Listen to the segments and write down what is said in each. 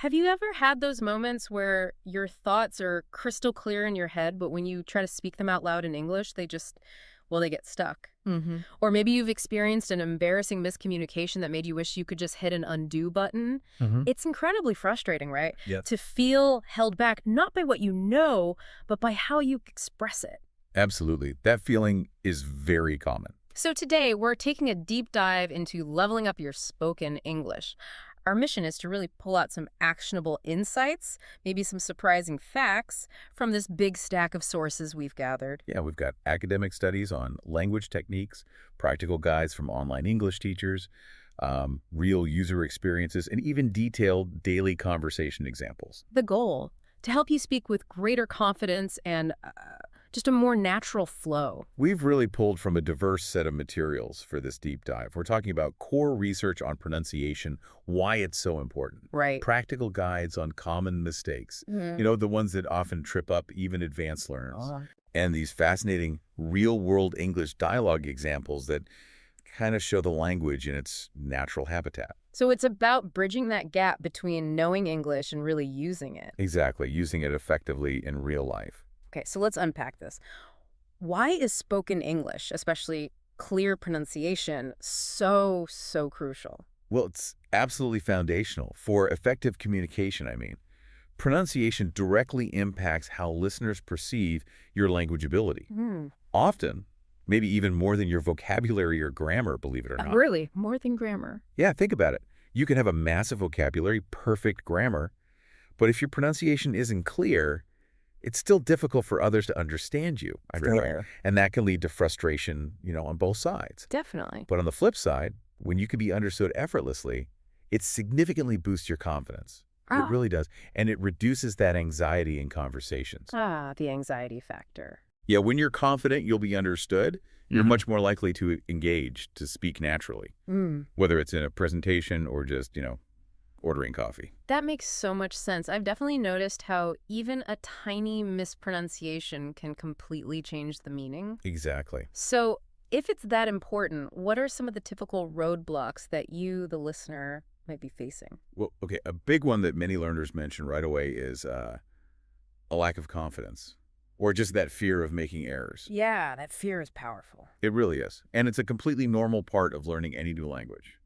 Have you ever had those moments where your thoughts are crystal clear in your head, but when you try to speak them out loud in English, they get stuck? Hmm. Or maybe you've experienced an embarrassing miscommunication that made you wish you could just hit an undo button. Hmm. It's incredibly frustrating, right? Yes. To feel held back, not by what you know, but by how you express it. Absolutely. That feeling is very common. So today, we're taking a deep dive into leveling up your spoken English. Our mission is to really pull out some actionable insights, maybe some surprising facts from this big stack of sources we've gathered. Yeah, we've got academic studies on language techniques, practical guides from online English teachers, real user experiences, and even detailed daily conversation examples. The goal, to help you speak with greater confidence and just a more natural flow. We've really pulled from a diverse set of materials for this deep dive. We're talking about core research on pronunciation, why it's so important, Right. practical guides on common mistakes, the ones that often trip up even advanced learners, and these fascinating real-world English dialogue examples that kind of show the language in its natural habitat. So it's about bridging that gap between knowing English and really using it. Exactly, using it effectively in real life. Okay, so let's unpack this. Why is spoken English, especially clear pronunciation, so crucial? Well, it's absolutely foundational for effective communication, I mean. Pronunciation directly impacts how listeners perceive your language ability. Often, maybe even more than your vocabulary or grammar, believe it or not. Really? More than grammar? Yeah, think about it. You can have a massive vocabulary, perfect grammar, but if your pronunciation isn't clear, it's still difficult for others to understand you. And that can lead to frustration, on both sides. Definitely. But on the flip side, when you can be understood effortlessly, it significantly boosts your confidence. It really does. And it reduces that anxiety in conversations. The anxiety factor. Yeah, when you're confident you'll be understood, you're much more likely to engage, to speak naturally, whether it's in a presentation or just, ordering coffee. That makes so much sense. I've definitely noticed how even a tiny mispronunciation can completely change the meaning. Exactly. So if it's that important, what are some of the typical roadblocks that you, the listener, might be facing? Well, okay, a big one that many learners mention right away is a lack of confidence or just that fear of making errors. Yeah, that fear is powerful. It really is. And it's a completely normal part of learning any new language.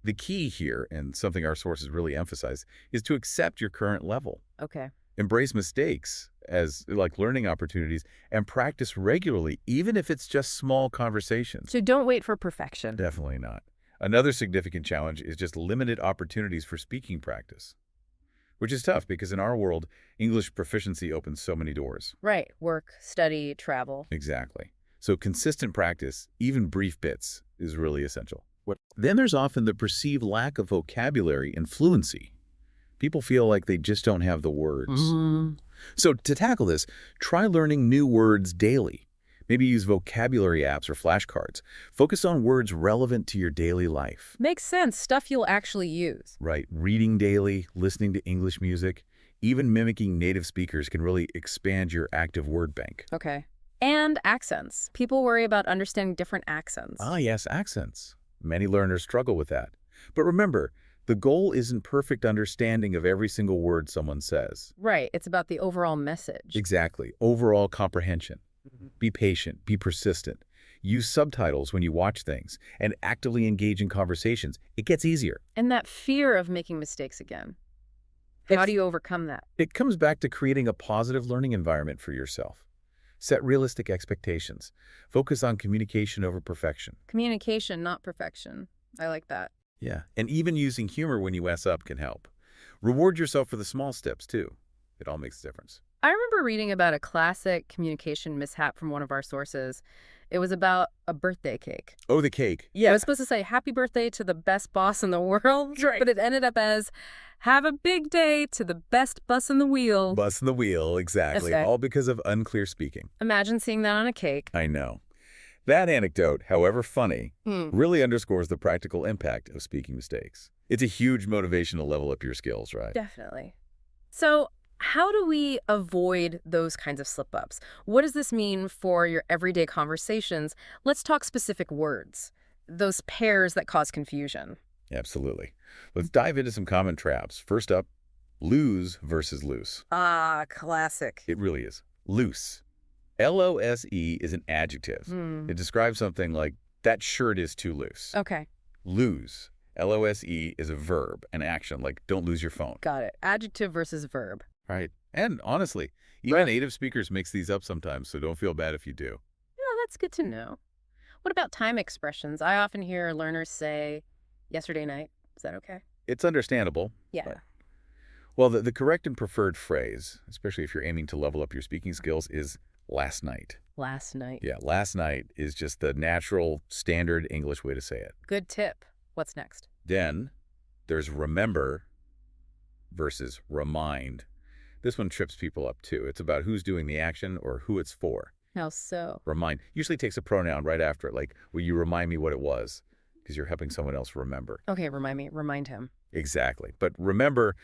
The key here, and something our sources really emphasize, is to accept your current level. Okay. Embrace mistakes as like learning opportunities and practice regularly, even if it's just small conversations. So don't wait for perfection. Definitely not. Another significant challenge is just limited opportunities for speaking practice, which is tough because in our world, English proficiency opens so many doors. Right. Work, study, travel. Exactly. So consistent practice, even brief bits, is really essential. Then there's often the perceived lack of vocabulary and fluency. People feel like they just don't have the words. So to tackle this, try learning new words daily. Maybe use vocabulary apps or flashcards. Focus on words relevant to your daily life. Makes sense. Stuff you'll actually use. Right. Reading daily, listening to English music, even mimicking native speakers can really expand your active word bank. Okay. And accents. People worry about understanding different accents. Yes, accents. Many learners struggle with that. But remember, the goal isn't perfect understanding of every single word someone says. Right. It's about the overall message. Exactly. Overall comprehension. Be patient. Be persistent. Use subtitles when you watch things and actively engage in conversations. It gets easier. And that fear of making mistakes again. How do you overcome that? It comes back to creating a positive learning environment for yourself. Set realistic expectations. Focus on communication over perfection. Communication, not perfection. I like that. Yeah, and even using humor when you mess up can help. Reward yourself for the small steps, too. It all makes a difference. I remember reading about a classic communication mishap from one of our sources. It was about a birthday cake. Oh, the cake. Yeah. It was supposed to say, happy birthday to the best boss in the world. Right. But it ended up as, have a big day to the best bus in the wheel. Bus in the wheel, exactly. Okay. All because of unclear speaking. Imagine seeing that on a cake. I know. That anecdote, however funny, really underscores the practical impact of speaking mistakes. It's a huge motivation to level up your skills, right? Definitely. So how do we avoid those kinds of slip-ups? What does this mean for your everyday conversations? Let's talk specific words, those pairs that cause confusion. Absolutely. Let's dive into some common traps. First up, lose versus loose. Ah, classic. It really is. Loose. L-O-S-E is an adjective. It describes something like, that shirt is too loose. Okay, Lose. L-O-S-E is a verb, an action, like don't lose your phone. got it. Adjective versus verb. Right. And honestly, even native speakers mix these up sometimes, so don't feel bad if you do. Yeah, that's good to know. What about time expressions? I often hear learners say, yesterday night. Is that okay? It's understandable. Yeah. But, well, the correct and preferred phrase, especially if you're aiming to level up your speaking skills, is last night. Last night. Yeah, last night is just the natural, standard English way to say it. Good tip. What's next? Then there's remember versus remind. This one trips people up too. It's about who's doing the action or who it's for. How so? Remind usually takes a pronoun right after it, like, will you remind me what it was? Because you're helping someone else remember. Okay, remind me. Remind him. Exactly. But remember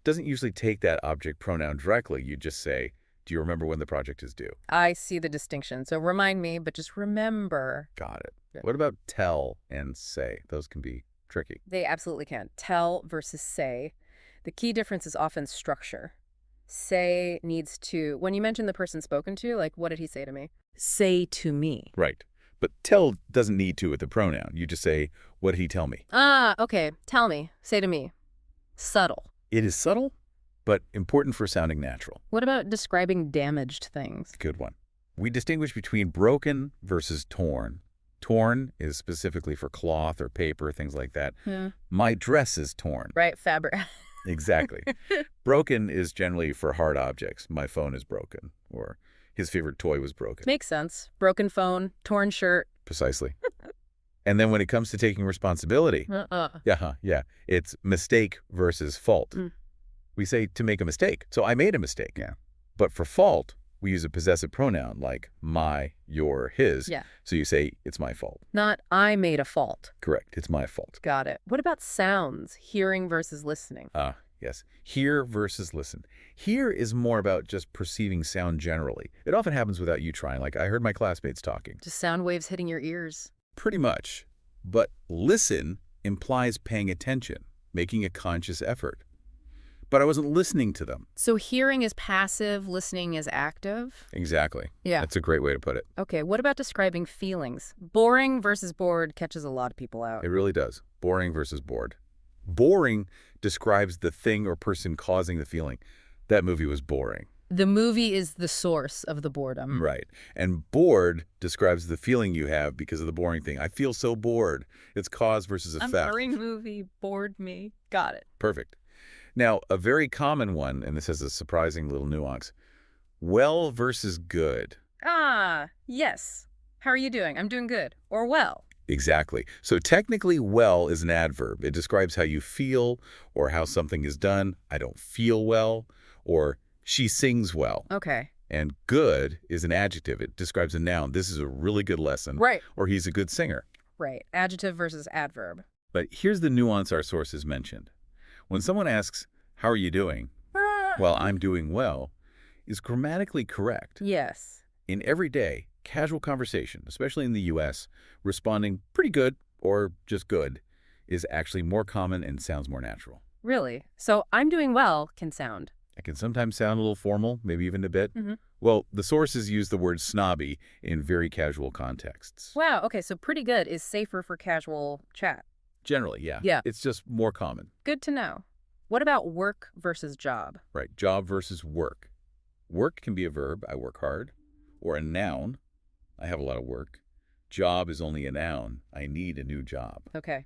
doesn't usually take that object pronoun directly. You just say, do you remember when the project is due? I see the distinction. So remind me, but just remember. Got it. Yeah. What about tell and say? Those can be tricky. They absolutely can. Tell versus say. The key difference is often structure. Say needs to, when you mention the person spoken to, like, what did he say to me? Say to me. Right. But tell doesn't need to with the pronoun. You just say, what did he tell me? Ah, okay. Tell me. Say to me. Subtle. It is subtle, but important for sounding natural. What about describing damaged things? Good one. We distinguish between broken versus torn. Torn is specifically for cloth or paper, things like that. Yeah. My dress is torn. Right, fabric. Exactly. Broken is generally for hard objects. My phone is broken, or his favorite toy was broken. Makes sense. Broken phone, torn shirt. Precisely. And then when it comes to taking responsibility, yeah, it's mistake versus fault. We say to make a mistake. So I made a mistake. Yeah. But for fault, we use a possessive pronoun like my, your, his. Yeah. So you say, it's my fault. Not I made a fault. Correct. It's my fault. Got it. What about sounds? Hearing versus listening. Yes. Hear versus listen. Hear is more about just perceiving sound generally. It often happens without you trying. Like I heard my classmates talking. Just sound waves hitting your ears. Pretty much. But listen implies paying attention, making a conscious effort. But I wasn't listening to them. So hearing is passive, listening is active? Exactly. Yeah. That's a great way to put it. Okay, what about describing feelings? Boring versus bored catches a lot of people out. It really does. Boring versus bored. Boring describes the thing or person causing the feeling. That movie was boring. The movie is the source of the boredom. Right. And bored describes the feeling you have because of the boring thing. I feel so bored. It's cause versus effect. A boring movie bored me. Got it. Perfect. Now, a very common one, and this has a surprising little nuance, well versus good. Ah, yes. How are you doing? I'm doing good. Or well. Exactly. So technically, well is an adverb. It describes how you feel or how something is done. I don't feel well, or she sings well. Okay. And good is an adjective. It describes a noun. This is a really good lesson. Right. Or he's a good singer. Right. Adjective versus adverb. But here's the nuance our sources mentioned. When someone asks, how are you doing? Well, I'm doing well, is grammatically correct. Yes. In everyday, casual conversation, especially in the U.S., responding pretty good or just good is actually more common and sounds more natural. Really? So I'm doing well can sound. It can sometimes sound a little formal, maybe even a bit. Well, the sources use the word snobby in very casual contexts. Wow. Okay. So pretty good is safer for casual chat. Generally, yeah. Yeah. It's just more common. Good to know. What about work versus job? Right. Job versus work. Work can be a verb, I work hard, or a noun, I have a lot of work. Job is only a noun, I need a new job. Okay.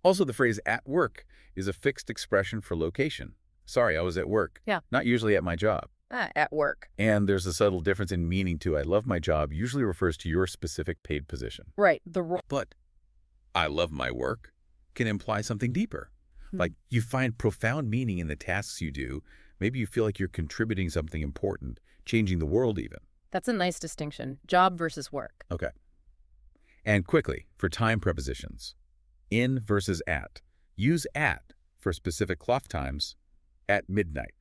Also, the phrase at work is a fixed expression for location. Sorry, I was at work. Yeah. Not usually at my job. At work. And there's a subtle difference in meaning too. I love my job usually refers to your specific paid position. Right. But I love my work can imply something deeper. Like you find profound meaning in the tasks you do. Maybe you feel like you're contributing something important, changing the world even. That's a nice distinction. Job versus work. Okay. And quickly, for time prepositions. In versus at. Use at for specific clock times at midnight,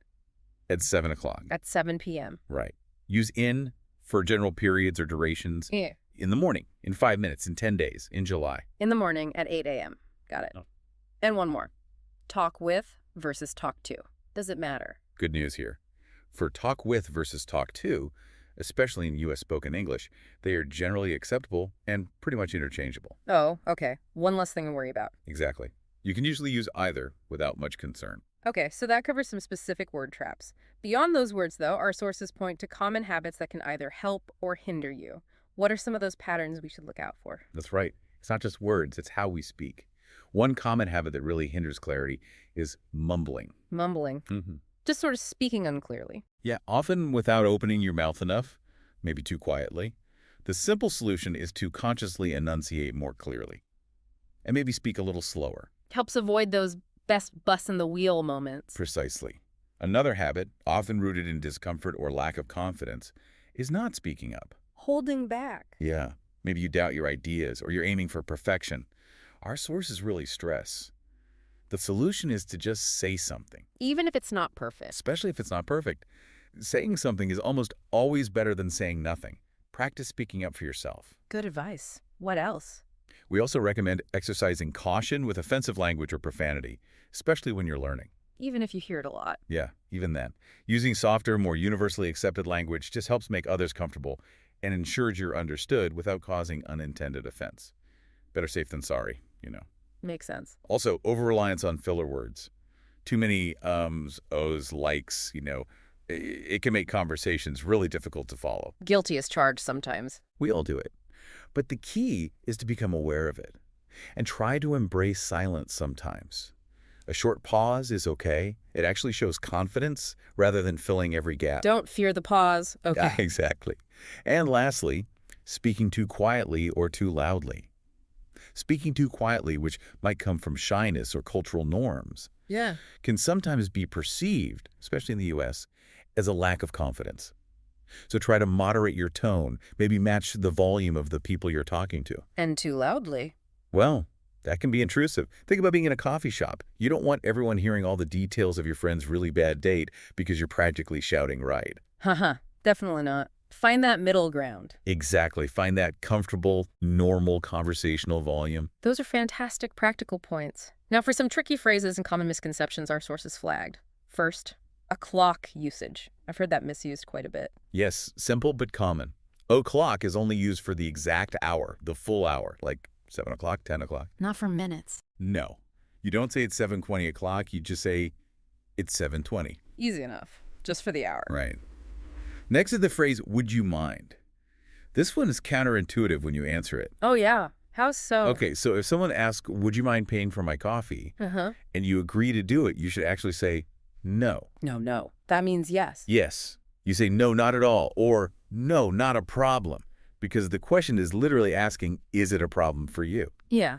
at 7 o'clock. At 7 p.m. Right. Use in for general periods or durations. Yeah. In the morning, in 5 minutes, in 10 days, in July. In the morning at 8 a.m. Got it. And one more. Talk with versus talk to. Does it matter? Good news here. For talk with versus talk to, especially in U.S. spoken English, they are generally acceptable and pretty much interchangeable. Oh, okay. One less thing to worry about. Exactly. You can usually use either without much concern. Okay, so that covers some specific word traps. Beyond those words, though, our sources point to common habits that can either help or hinder you. What are some of those patterns we should look out for? That's right. It's not just words, it's how we speak. One common habit that really hinders clarity is mumbling. Mumbling. Just sort of speaking unclearly. Yeah, often without opening your mouth enough, maybe too quietly. The simple solution is to consciously enunciate more clearly and maybe speak a little slower. Helps avoid those best bus in the wheel moments. Precisely. Another habit, often rooted in discomfort or lack of confidence, is not speaking up. Holding back. Yeah, maybe you doubt your ideas or you're aiming for perfection. Our sources really stress. The solution is to just say something. Even if it's not perfect. Especially if it's not perfect. Saying something is almost always better than saying nothing. Practice speaking up for yourself. Good advice. What else? We also recommend exercising caution with offensive language or profanity, especially when you're learning. Even if you hear it a lot. Yeah, even then. Using softer, more universally accepted language just helps make others comfortable and ensures you're understood without causing unintended offense. Better safe than sorry, you know. Makes sense. Also, over-reliance on filler words. Too many ums, ohs, likes, it can make conversations really difficult to follow. Guilty as charged sometimes. We all do it. But the key is to become aware of it and try to embrace silence sometimes. A short pause is okay. It actually shows confidence rather than filling every gap. Don't fear the pause. Okay. Yeah, exactly. And lastly, speaking too quietly or too loudly. Speaking too quietly, which might come from shyness or cultural norms, can sometimes be perceived, especially in the U.S., as a lack of confidence. So try to moderate your tone, maybe match the volume of the people you're talking to. And too loudly. Well, that can be intrusive. Think about being in a coffee shop. You don't want everyone hearing all the details of your friend's really bad date because you're practically shouting right. Haha, definitely not. Find that middle ground. Exactly. Find that comfortable, normal conversational volume. Those are fantastic practical points. Now for some tricky phrases and common misconceptions our sources flagged. First, o'clock usage. I've heard that misused quite a bit. Yes, simple but common. O'clock is only used for the exact hour, the full hour, like 7 o'clock, 10 o'clock. Not for minutes. No. You don't say it's 7:20 o'clock, you just say it's 7:20. Easy enough. Just for the hour. Right. Next is the phrase, would you mind? This one is counterintuitive when you answer it. Oh, yeah. How so? Okay, so if someone asks, would you mind paying for my coffee? And you agree to do it, you should actually say, no. No. That means yes. Yes. You say, no, not at all, or no, not a problem, because the question is literally asking, is it a problem for you? Yeah.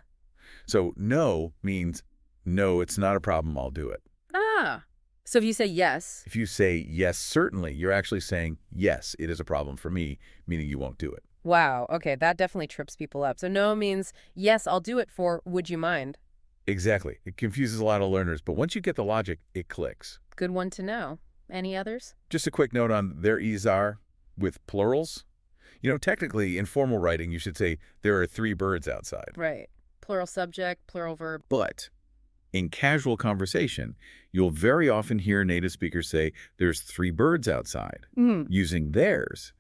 So no means, no, it's not a problem, I'll do it. Ah. So if you say yes. If you say yes, certainly, you're actually saying, yes, it is a problem for me, meaning you won't do it. Wow. Okay, that definitely trips people up. So no means, yes, I'll do it for, would you mind? Exactly. It confuses a lot of learners, but once you get the logic, it clicks. Good one to know. Any others? Just a quick note on there is are with plurals. Technically, in formal writing, you should say there are 3 birds outside. Right. Plural subject, plural verb. But in casual conversation, you'll very often hear native speakers say there's 3 birds outside, using theirs,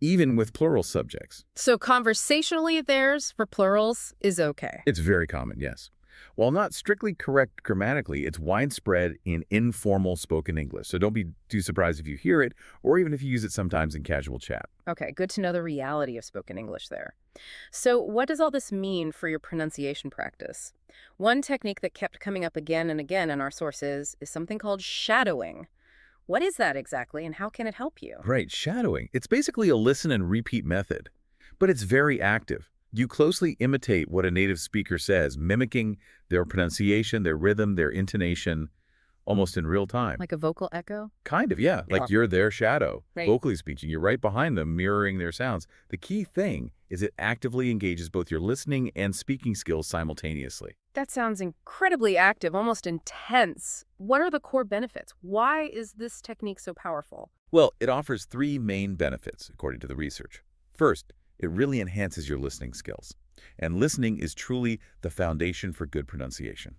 even with plural subjects. So conversationally, theirs for plurals is okay. It's very common, yes. While not strictly correct grammatically, it's widespread in informal spoken English. So don't be too surprised if you hear it, or even if you use it sometimes in casual chat. Okay, good to know the reality of spoken English there. So what does all this mean for your pronunciation practice? One technique that kept coming up again and again in our sources is something called shadowing. What is that exactly, and how can it help you? Right, shadowing. It's basically a listen and repeat method, but it's very active. You closely imitate what a native speaker says, mimicking their pronunciation, their rhythm, their intonation, almost in real time. Like a vocal echo? Kind of, yeah. Like you're their shadow, right. Vocally speaking. You're right behind them, mirroring their sounds. The key thing is it actively engages both your listening and speaking skills simultaneously. That sounds incredibly active, almost intense. What are the core benefits? Why is this technique so powerful? Well, it offers 3 main benefits, according to the research. First, it really enhances your listening skills. And listening is truly the foundation for good pronunciation.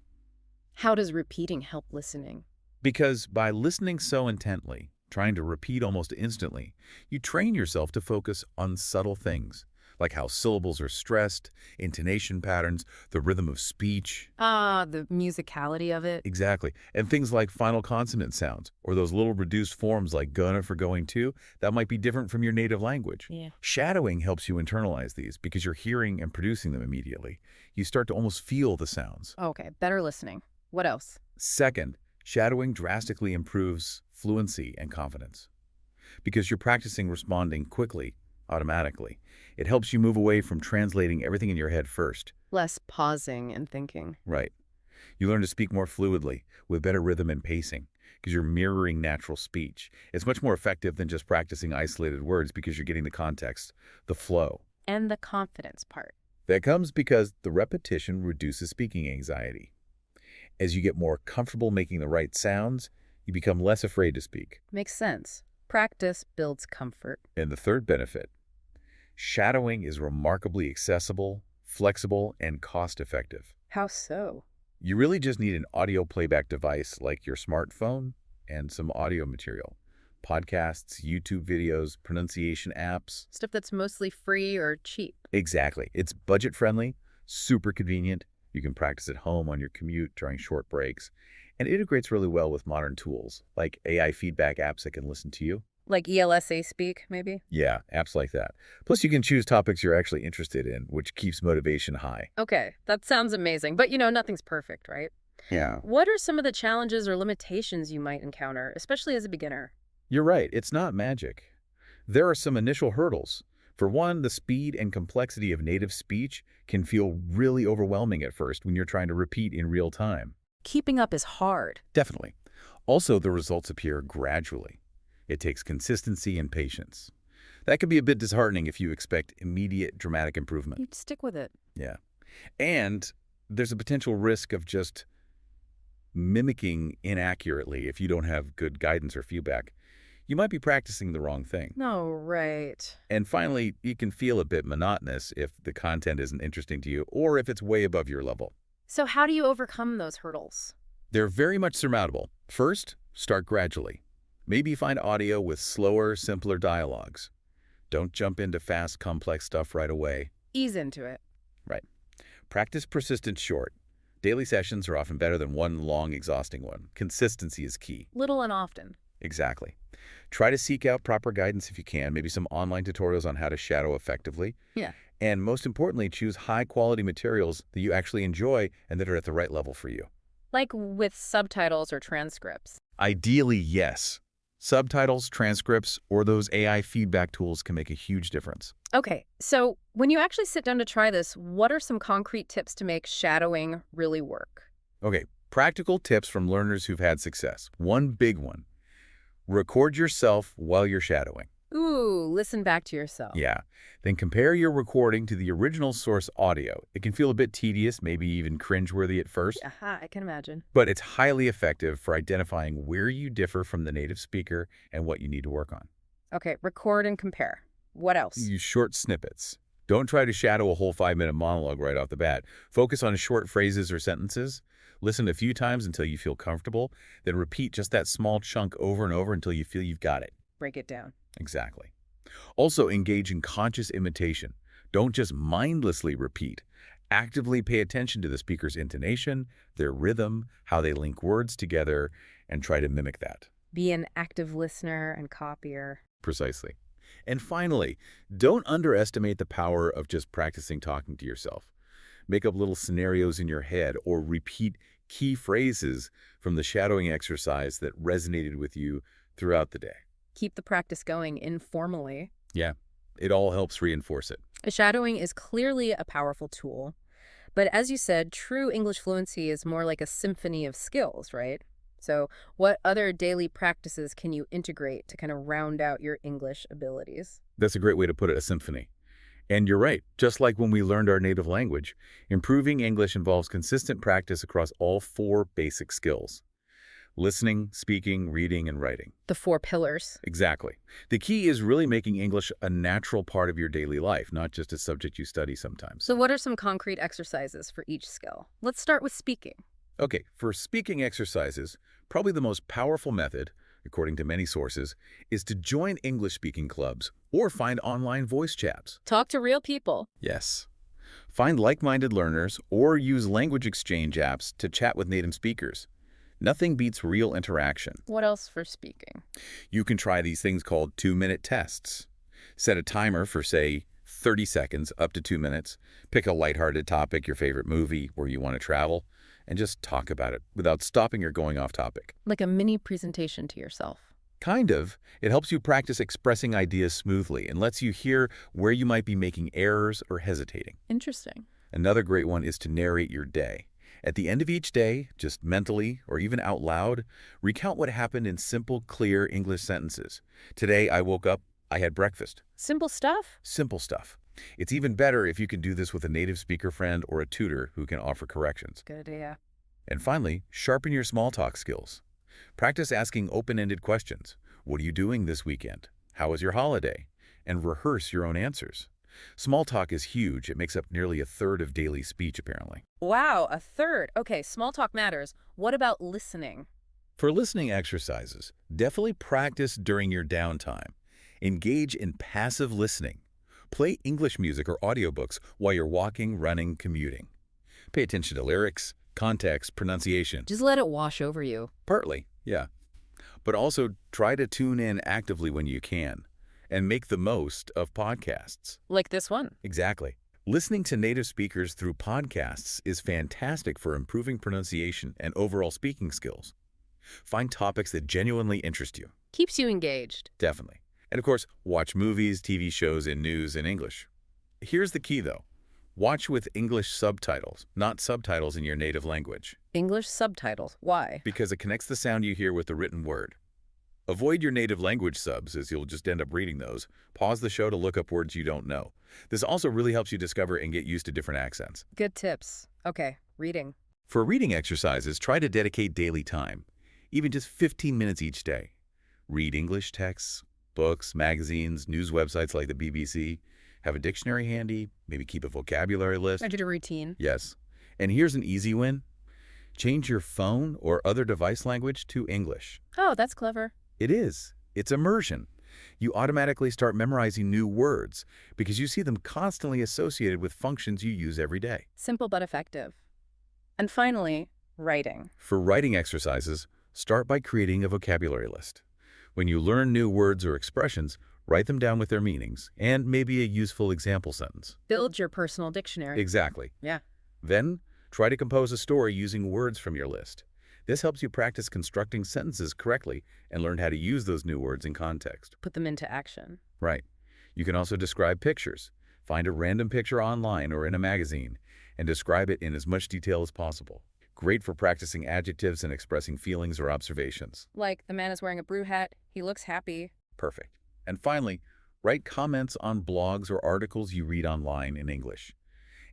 How does repeating help listening? Because by listening so intently, trying to repeat almost instantly, you train yourself to focus on subtle things, like how syllables are stressed, intonation patterns, the rhythm of speech. Ah, the musicality of it. Exactly. And things like final consonant sounds, or those little reduced forms like gonna for going to, that might be different from your native language. Yeah. Shadowing helps you internalize these because you're hearing and producing them immediately. You start to almost feel the sounds. Okay, better listening. What else? Second, shadowing drastically improves fluency and confidence. Because you're practicing responding quickly, automatically. It helps you move away from translating everything in your head first. Less pausing and thinking. Right. You learn to speak more fluidly, with better rhythm and pacing, because you're mirroring natural speech. It's much more effective than just practicing isolated words because you're getting the context, the flow. And the confidence part. That comes because the repetition reduces speaking anxiety. As you get more comfortable making the right sounds, you become less afraid to speak. Makes sense. Practice builds comfort. And the third benefit, shadowing is remarkably accessible, flexible, and cost-effective. How so? You really just need an audio playback device like your smartphone and some audio material. Podcasts, YouTube videos, pronunciation apps. Stuff that's mostly free or cheap. Exactly. It's budget-friendly, super convenient. You can practice at home on your commute during short breaks. And it integrates really well with modern tools, like AI feedback apps that can listen to you. Like ELSA speak, maybe? Yeah, apps like that. Plus, you can choose topics you're actually interested in, which keeps motivation high. Okay, that sounds amazing. But nothing's perfect, right? Yeah. What are some of the challenges or limitations you might encounter, especially as a beginner? You're right, it's not magic. There are some initial hurdles. For one, the speed and complexity of native speech can feel really overwhelming at first when you're trying to repeat in real time. Keeping up is hard. Definitely. Also, the results appear gradually. It takes consistency and patience. That can be a bit disheartening if you expect immediate dramatic improvement. You'd stick with it. Yeah. And there's a potential risk of just mimicking inaccurately if you don't have good guidance or feedback. You might be practicing the wrong thing. No, right. And finally, you can feel a bit monotonous if the content isn't interesting to you or if it's way above your level. So how do you overcome those hurdles? They're very much surmountable. First, start gradually. Maybe find audio with slower, simpler dialogues. Don't jump into fast, complex stuff right away. Ease into it. Right. Practice persistent short. Daily sessions are often better than one long, exhausting one. Consistency is key. Little and often. Exactly. Try to seek out proper guidance if you can, maybe some online tutorials on how to shadow effectively. Yeah. And most importantly, choose high-quality materials that you actually enjoy and that are at the right level for you. Like with subtitles or transcripts. Ideally, yes. Subtitles, transcripts, or those AI feedback tools can make a huge difference. Okay, so when you actually sit down to try this, what are some concrete tips to make shadowing really work? Okay, practical tips from learners who've had success. One big one. Record yourself while you're shadowing. Ooh, listen back to yourself. Yeah. Then compare your recording to the original source audio. It can feel a bit tedious, maybe even cringeworthy at first, Aha, I can imagine. but it's highly effective for identifying where you differ from the native speaker and what you need to work on. Okay, record and compare. What else? Use short snippets. Don't try to shadow a whole 5-minute monologue right off the bat. Focus on short phrases or sentences. Listen a few times until you feel comfortable, then repeat just that small chunk over and over until you feel you've got it. Break it down. Exactly. Also, engage in conscious imitation. Don't just mindlessly repeat. Actively pay attention to the speaker's intonation, their rhythm, how they link words together, and try to mimic that. Be an active listener and copier. Precisely. And finally, don't underestimate the power of just practicing talking to yourself. Make up little scenarios in your head or repeat key phrases from the shadowing exercise that resonated with you throughout the day. Keep the practice going informally. Yeah, it all helps reinforce it. Shadowing is clearly a powerful tool, but as you said, true English fluency is more like a symphony of skills, right? So what other daily practices can you integrate to kind of round out your English abilities? That's a great way to put it, a symphony. And you're right, just like when we learned our native language, improving English involves consistent practice across all 4 basic skills: listening, speaking, reading, and writing. The 4 pillars. Exactly. The key is really making English a natural part of your daily life, not just a subject you study sometimes. So what are some concrete exercises for each skill? Let's start with speaking. Okay, for speaking exercises, probably the most powerful method, according to many sources, is to join English-speaking clubs or find online voice chats. Talk to real people. Yes. Find like-minded learners or use language exchange apps to chat with native speakers. Nothing beats real interaction. What else for speaking? You can try these things called 2-minute tests. Set a timer for, say, 30 seconds, up to 2 minutes. Pick a lighthearted topic, your favorite movie, where you want to travel, and just talk about it without stopping or going off topic. Like a mini presentation to yourself. Kind of. It helps you practice expressing ideas smoothly and lets you hear where you might be making errors or hesitating. Interesting. Another great one is to narrate your day. At the end of each day, just mentally or even out loud, recount what happened in simple, clear English sentences. Today, I woke up, I had breakfast. Simple stuff? Simple stuff. It's even better if you can do this with a native speaker friend or a tutor who can offer corrections. Good idea. And finally, sharpen your small talk skills. Practice asking open-ended questions. What are you doing this weekend? How was your holiday? And rehearse your own answers. Small talk is huge. It makes up nearly a third of daily speech, apparently. Wow, a third. Okay, small talk matters. What about listening? For listening exercises, definitely practice during your downtime. Engage in passive listening. Play English music or audiobooks while you're walking, running, commuting. Pay attention to lyrics, context, pronunciation. Just let it wash over you. Partly, yeah. But also try to tune in actively when you can and make the most of podcasts. Like this one. Exactly. Listening to native speakers through podcasts is fantastic for improving pronunciation and overall speaking skills. Find topics that genuinely interest you. Keeps you engaged. Definitely. And of course, watch movies, TV shows, and news in English. Here's the key, though. Watch with English subtitles, not subtitles in your native language. English subtitles. Why? Because it connects the sound you hear with the written word. Avoid your native language subs, as you'll just end up reading those. Pause the show to look up words you don't know. This also really helps you discover and get used to different accents. Good tips. Okay, reading. For reading exercises, try to dedicate daily time, even just 15 minutes each day. Read English texts, books, magazines, news websites like the BBC. Have a dictionary handy, maybe keep a vocabulary list. I did a routine. Yes. And here's an easy win. Change your phone or other device language to English. Oh, that's clever. It is. It's immersion. You automatically start memorizing new words because you see them constantly associated with functions you use every day. Simple but effective. And finally, writing. For writing exercises, start by creating a vocabulary list. When you learn new words or expressions, write them down with their meanings and maybe a useful example sentence. Build your personal dictionary. Exactly. Yeah. Then, try to compose a story using words from your list. This helps you practice constructing sentences correctly and learn how to use those new words in context. Put them into action. Right. You can also describe pictures. Find a random picture online or in a magazine and describe it in as much detail as possible. Great for practicing adjectives and expressing feelings or observations. Like, the man is wearing a brew hat. He looks happy. Perfect. And finally, write comments on blogs or articles you read online in English.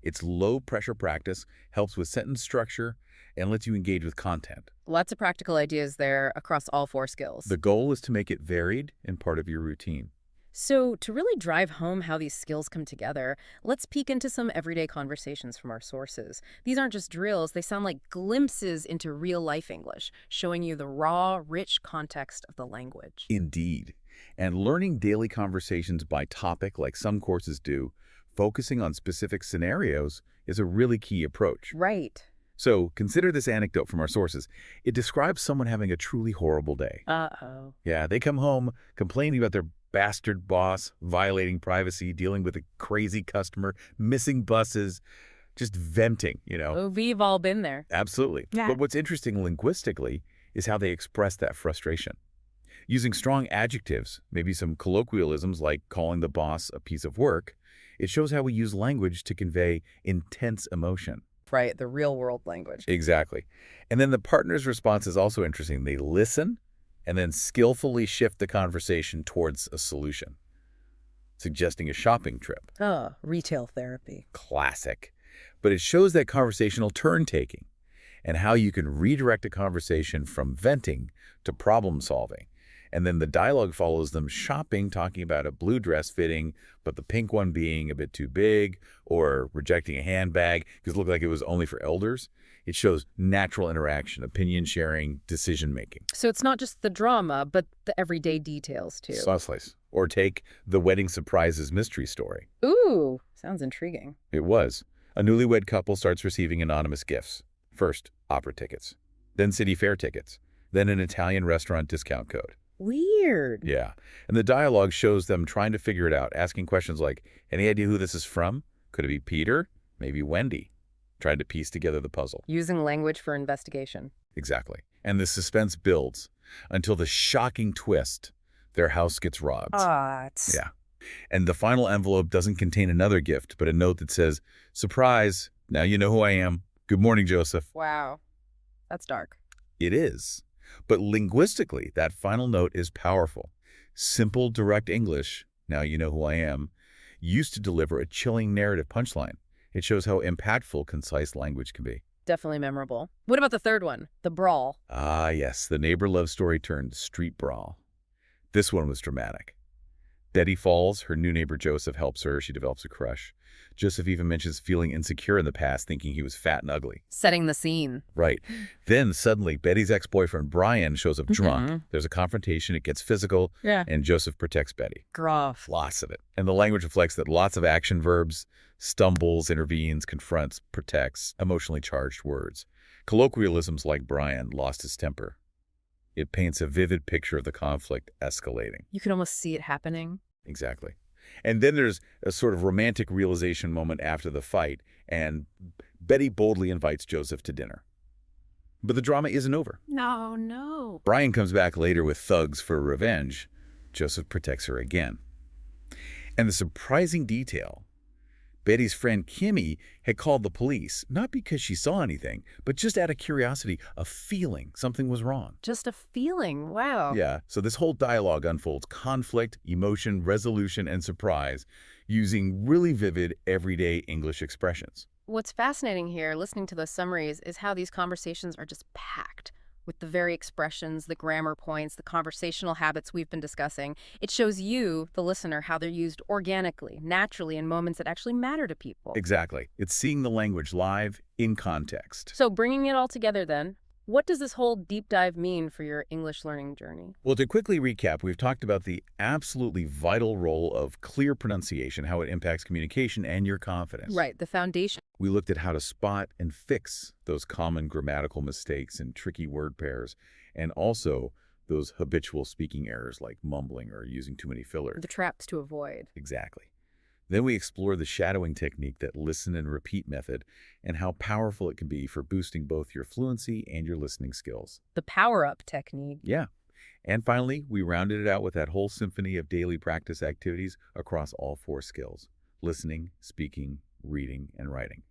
It's low-pressure practice, helps with sentence structure, and lets you engage with content. Lots of practical ideas there across all 4 skills. The goal is to make it varied and part of your routine. So, to really drive home how these skills come together, let's peek into some everyday conversations from our sources. These aren't just drills, they sound like glimpses into real-life English, showing you the raw, rich context of the language. Indeed. And learning daily conversations by topic, like some courses do, focusing on specific scenarios, is a really key approach. Right. So, consider this anecdote from our sources. It describes someone having a truly horrible day. Uh-oh. Yeah, they come home complaining about their bastard boss, violating privacy, dealing with a crazy customer, missing buses, just venting, you know. Oh, we've all been there. Absolutely. Yeah. But what's interesting linguistically is how they express that frustration. Using strong adjectives, maybe some colloquialisms like calling the boss a piece of work, it shows how we use language to convey intense emotion. Right, the real-world language. Exactly. And then the partner's response is also interesting. They listen and then skillfully shift the conversation towards a solution, suggesting a shopping trip. Oh, retail therapy. Classic. But it shows that conversational turn-taking and how you can redirect a conversation from venting to problem-solving. And then the dialogue follows them shopping, talking about a blue dress fitting, but the pink one being a bit too big, or rejecting a handbag because it looked like it was only for elders. It shows natural interaction, opinion sharing, decision making. So it's not just the drama, but the everyday details, too. Sauce. Or take the wedding surprises mystery story. Ooh, sounds intriguing. It was. A newlywed couple starts receiving anonymous gifts. First, opera tickets. Then city fair tickets. Then an Italian restaurant discount code. Weird. Yeah. And the dialogue shows them trying to figure it out, asking questions like, any idea who this is from? Could it be Peter? Maybe Wendy? Trying to piece together the puzzle. Using language for investigation. Exactly. And the suspense builds until the shocking twist. Their house gets robbed. Yeah. And the final envelope doesn't contain another gift, but a note that says, surprise, now you know who I am. Good morning, Joseph. Wow. That's dark. It is. But linguistically, that final note is powerful. Simple, direct English, now you know who I am, used to deliver a chilling narrative punchline. It shows how impactful concise language can be. Definitely memorable. What about the third one? The brawl. Ah, yes, the neighbor love story turned street brawl. This one was dramatic. Betty falls, her new neighbor Joseph helps her, she develops a crush. Joseph even mentions feeling insecure in the past, thinking he was fat and ugly. Setting the scene. Right. Then suddenly, Betty's ex-boyfriend Brian shows up drunk. There's a confrontation, it gets physical, and Joseph protects Betty. Gruff. Lots of it. And the language reflects that lots of action verbs, stumbles, intervenes, confronts, protects, emotionally charged words. Colloquialisms like Brian lost his temper. It paints a vivid picture of the conflict escalating. You can almost see it happening. Exactly. And then there's a sort of romantic realization moment after the fight, and Betty boldly invites Joseph to dinner. But the drama isn't over. No. Brian comes back later with thugs for revenge. Joseph protects her again. And the surprising detail, Betty's friend Kimmy had called the police, not because she saw anything, but just out of curiosity, a feeling something was wrong. Just a feeling. Wow. Yeah, so this whole dialogue unfolds conflict, emotion, resolution, and surprise using really vivid, everyday English expressions. What's fascinating here, listening to those summaries, is how these conversations are just packed with the very expressions, the grammar points, the conversational habits we've been discussing. It shows you, the listener, how they're used organically, naturally, in moments that actually matter to people. Exactly. It's seeing the language live, in context. So bringing it all together then, what does this whole deep dive mean for your English learning journey? Well, to quickly recap, we've talked about the absolutely vital role of clear pronunciation, how it impacts communication and your confidence. Right, the foundation. We looked at how to spot and fix those common grammatical mistakes and tricky word pairs, and also those habitual speaking errors like mumbling or using too many fillers. The traps to avoid. Exactly. Then we explore the shadowing technique, that listen and repeat method, and how powerful it can be for boosting both your fluency and your listening skills. The power-up technique. Yeah. And finally, we rounded it out with that whole symphony of daily practice activities across all 4 skills: listening, speaking, reading, and writing,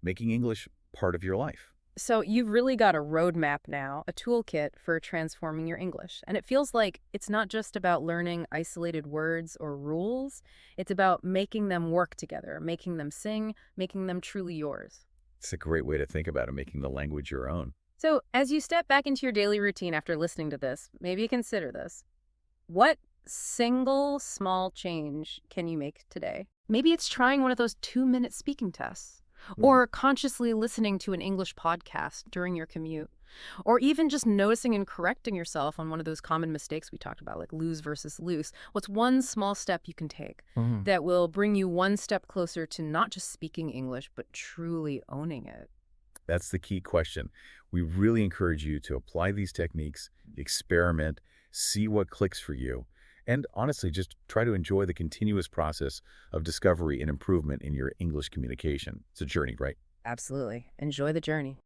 making English part of your life. So you've really got a roadmap now, a toolkit for transforming your English. And it feels like it's not just about learning isolated words or rules. It's about making them work together, making them sing, making them truly yours. It's a great way to think about it, making the language your own. So as you step back into your daily routine after listening to this, maybe consider this. What single small change can you make today? Maybe it's trying one of those 2-minute speaking tests. Or consciously listening to an English podcast during your commute. Or even just noticing and correcting yourself on one of those common mistakes we talked about, like lose versus loose. What's one small step you can take that will bring you one step closer to not just speaking English, but truly owning it? That's the key question. We really encourage you to apply these techniques, experiment, see what clicks for you, and honestly, just try to enjoy the continuous process of discovery and improvement in your English communication. It's a journey, right? Absolutely. Enjoy the journey.